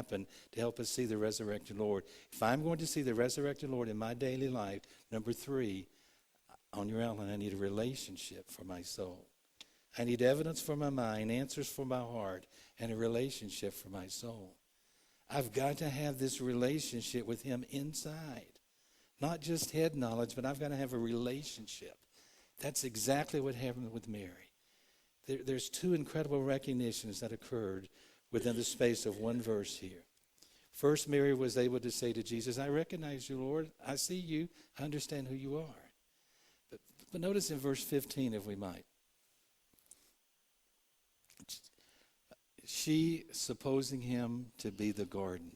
happen to help us see the resurrected Lord. If I'm going to see the resurrected Lord in my daily life, number 3, on your outline, I need a relationship for my soul. I need evidence for my mind, answers for my heart, and a relationship for my soul. I've got to have this relationship with him inside. Not just head knowledge, but I've got to have a relationship. That's exactly what happened with Mary. There's 2 incredible recognitions that occurred within the space of one verse here. First, Mary was able to say to Jesus, I recognize you, Lord. I see you. I understand who you are. But notice in verse 15, if we might. She, supposing him to be the gardener,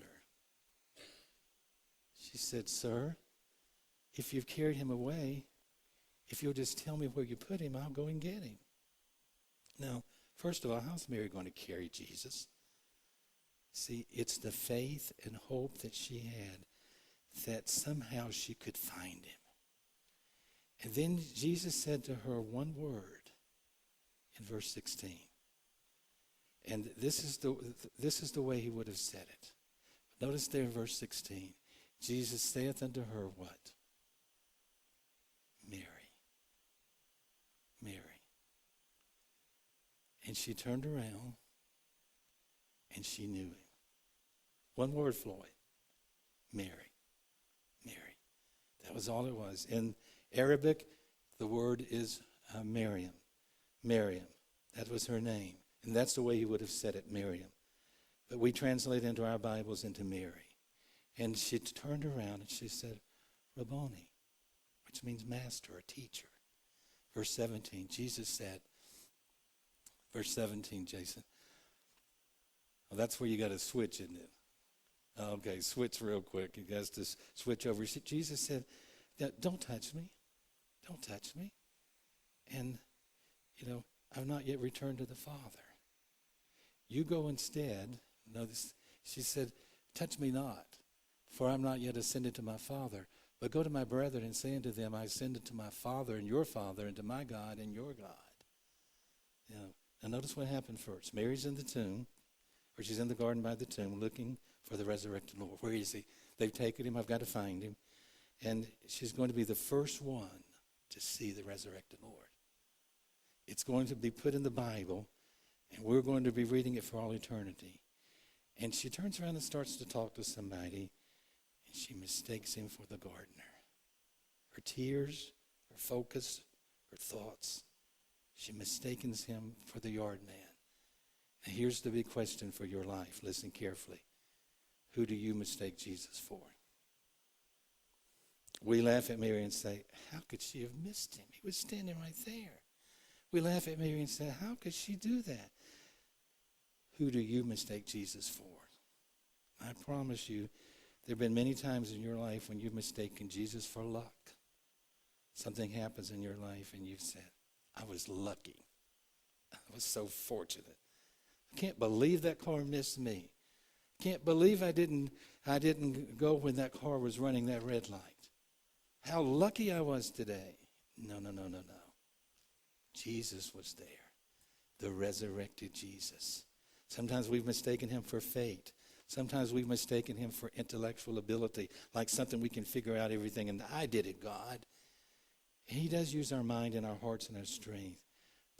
she said, Sir, if you've carried him away, if you'll just tell me where you put him, I'll go and get him. Now, first of all, how's Mary going to carry Jesus? See, it's the faith and hope that she had that somehow she could find him. And then Jesus said to her one word in verse 16. And this is the way he would have said it. Notice there in verse 16. Jesus saith unto her what? Mary. Mary. And she turned around and she knew him. One word, Floyd. Mary. Mary. That was all it was. In Arabic, the word is Miriam. Miriam. That was her name. And that's the way he would have said it, Miriam. But we translate into our Bibles into Mary. And she turned around and she said, Rabboni, which means master or teacher. Verse 17, Jesus said, verse 17, Jason. Well, that's where you got to switch, isn't it? Okay, switch real quick. You guys just switch over. Jesus said, don't touch me. Don't touch me. And, I've not yet returned to the Father. You go instead. Notice, she said, touch me not, for I'm not yet ascended to my Father. But go to my brethren and say unto them, I ascended to my Father and your Father, and to my God and your God. Now notice what happened first. Mary's in the tomb, or she's in the garden by the tomb, looking for the resurrected Lord. Where is he? They've taken him. I've got to find him. And she's going to be the first one to see the resurrected Lord. It's going to be put in the Bible, and we're going to be reading it for all eternity. And she turns around and starts to talk to somebody, and she mistakes him for the gardener. Her tears, her focus, her thoughts, she mistakes him for the yard man. And here's the big question for your life. Listen carefully. Who do you mistake Jesus for? We laugh at Mary and say, how could she have missed him? He was standing right there. We laugh at Mary and say, how could she do that? Who do you mistake Jesus for? I promise you, there have been many times in your life when you've mistaken Jesus for luck. Something happens in your life and you've said, I was lucky. I was so fortunate. I can't believe that car missed me. Can't believe I didn't go when that car was running that red light. How lucky I was today. No. Jesus was there. The resurrected Jesus. Sometimes we've mistaken him for fate. Sometimes we've mistaken him for intellectual ability, like something we can figure out everything, and I did it, God. And he does use our mind and our hearts and our strength,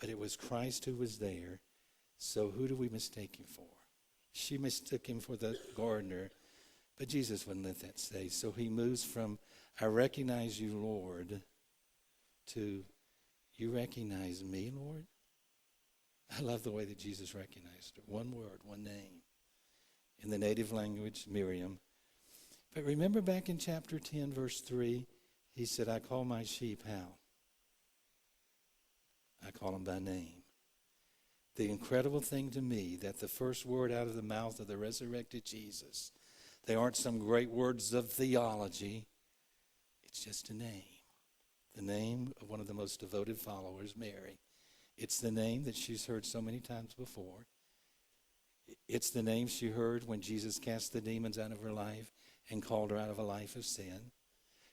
but it was Christ who was there. So who do we mistake him for? She mistook him for the gardener, but Jesus wouldn't let that stay. So he moves from, I recognize you, Lord, to, you recognize me, Lord? I love the way that Jesus recognized her. One word, one name. In the native language, Miriam. But remember back in chapter 10, verse 3, he said, I call my sheep how? I call them by name. The incredible thing to me that the first word out of the mouth of the resurrected Jesus, they aren't some great words of theology. It's just a name. The name of one of the most devoted followers, Mary. It's the name that she's heard so many times before. It's the name she heard when Jesus cast the demons out of her life and called her out of a life of sin.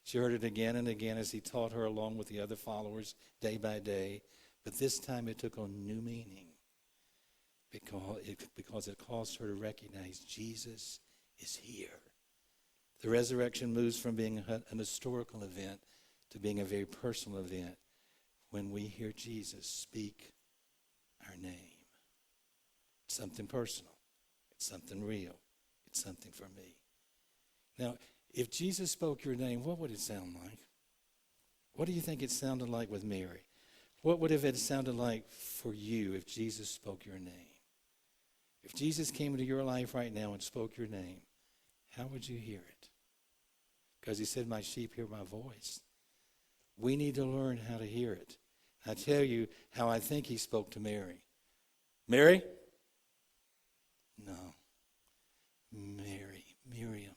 She heard it again and again as he taught her along with the other followers day by day. But this time it took on new meaning because it caused her to recognize Jesus is here. The resurrection moves from being an historical event to being a very personal event when we hear Jesus speak our name. It's something personal. It's something real. It's something for me. Now, if Jesus spoke your name, what would it sound like? What do you think it sounded like with Mary? What would have it sounded like for you if Jesus spoke your name? If Jesus came into your life right now and spoke your name, how would you hear it? Because he said, my sheep hear my voice. We need to learn how to hear it. I tell you how I think he spoke to Mary. Mary? No. Mary, Miriam.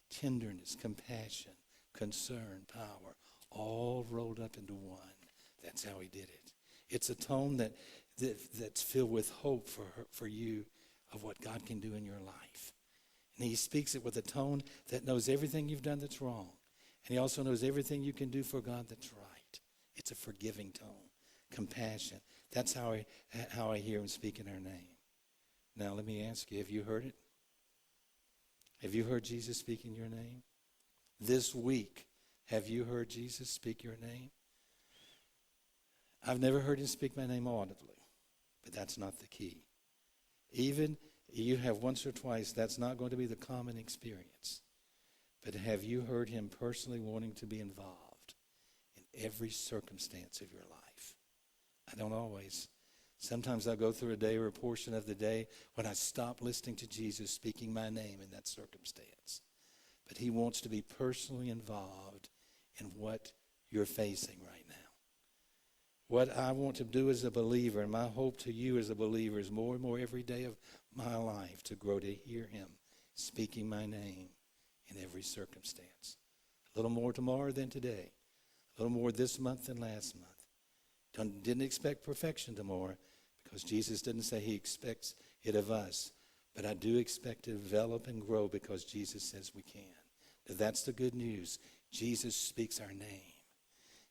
Tenderness, compassion, concern, power, all rolled up into one. That's how he did it. It's a tone that's filled with hope for you of what God can do in your life. And he speaks it with a tone that knows everything you've done that's wrong. And he also knows everything you can do for God that's right. It's a forgiving tone, compassion. That's how I hear him speak in our name. Now let me ask you, have you heard it? Have you heard Jesus speak in your name? This week, have you heard Jesus speak your name? I've never heard him speak my name audibly, but that's not the key. Even you have once or twice, that's not going to be the common experience. But have you heard him personally wanting to be involved in every circumstance of your life? I don't always. Sometimes I go through a day or a portion of the day when I stop listening to Jesus speaking my name in that circumstance. But he wants to be personally involved in what you're facing right now. What I want to do as a believer, and my hope to you as a believer, is more and more every day of my life to grow to hear him speaking my name in every circumstance. A little more tomorrow than today. A little more this month than last month. Didn't expect perfection tomorrow because Jesus didn't say he expects it of us. But I do expect to develop and grow because Jesus says we can. That's the good news. Jesus speaks our name.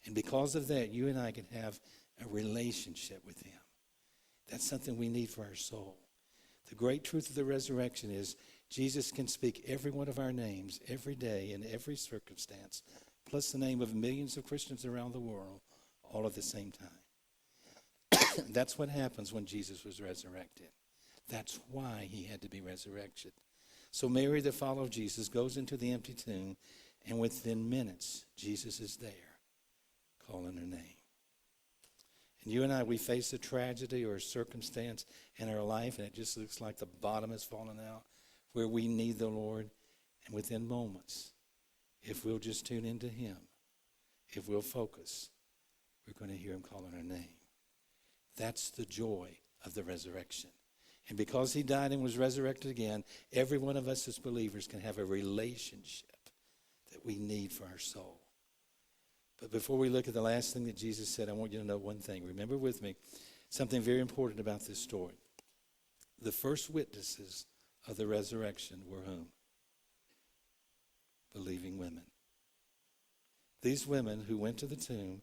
And because of that, you and I can have a relationship with him. That's something we need for our soul. The great truth of the resurrection is Jesus can speak every one of our names every day in every circumstance, plus the name of millions of Christians around the world, all at the same time. That's what happens when Jesus was resurrected. That's why he had to be resurrected. So Mary, the follower of Jesus, goes into the empty tomb, and within minutes, Jesus is there, calling her name. And you and I, we face a tragedy or a circumstance in our life, and it just looks like the bottom has fallen out, where we need the Lord. And within moments, if we'll just tune into him, if we'll focus, we're going to hear him calling our name. That's the joy of the resurrection. And because he died and was resurrected again, every one of us as believers can have a relationship that we need for our soul. But before we look at the last thing that Jesus said, I want you to know one thing. Remember with me something very important about this story. The first witnesses of the resurrection were whom? Believing women. These women who went to the tomb,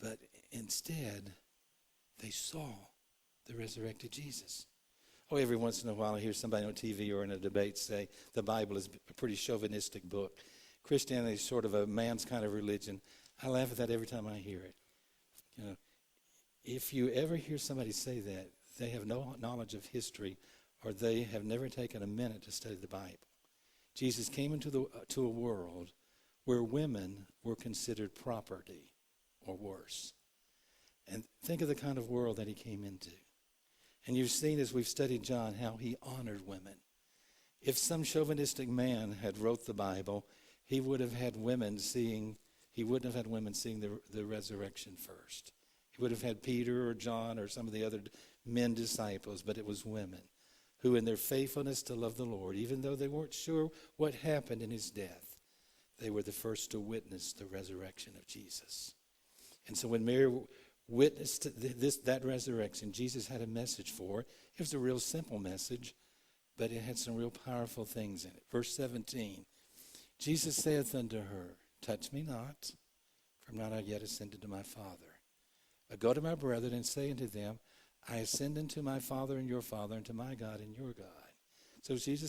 but instead they saw the resurrected Jesus. Oh, every once in a while I hear somebody on TV or in a debate say the Bible is a pretty chauvinistic book. Christianity is sort of a man's kind of religion. I laugh at that every time I hear it. You know, if you ever hear somebody say that, they have no knowledge of history, or they have never taken a minute to study the Bible. Jesus came into a world where women were considered property or worse. And think of the kind of world that he came into. And you've seen as we've studied John how he honored women. If some chauvinistic man had wrote the Bible, he would have had women seeing, he wouldn't have had women seeing the resurrection first. He would have had Peter or John or some of the other men disciples, but it was women who in their faithfulness to love the Lord, even though they weren't sure what happened in his death, they were the first to witness the resurrection of Jesus. And so when Mary witnessed that resurrection, Jesus had a message for her. It was a real simple message, but it had some real powerful things in it. Verse 17, Jesus saith unto her, touch me not, for I'm not yet ascended to my Father. But go to my brethren and say unto them, I ascend unto my Father and your Father, and to my God and your God. So Jesus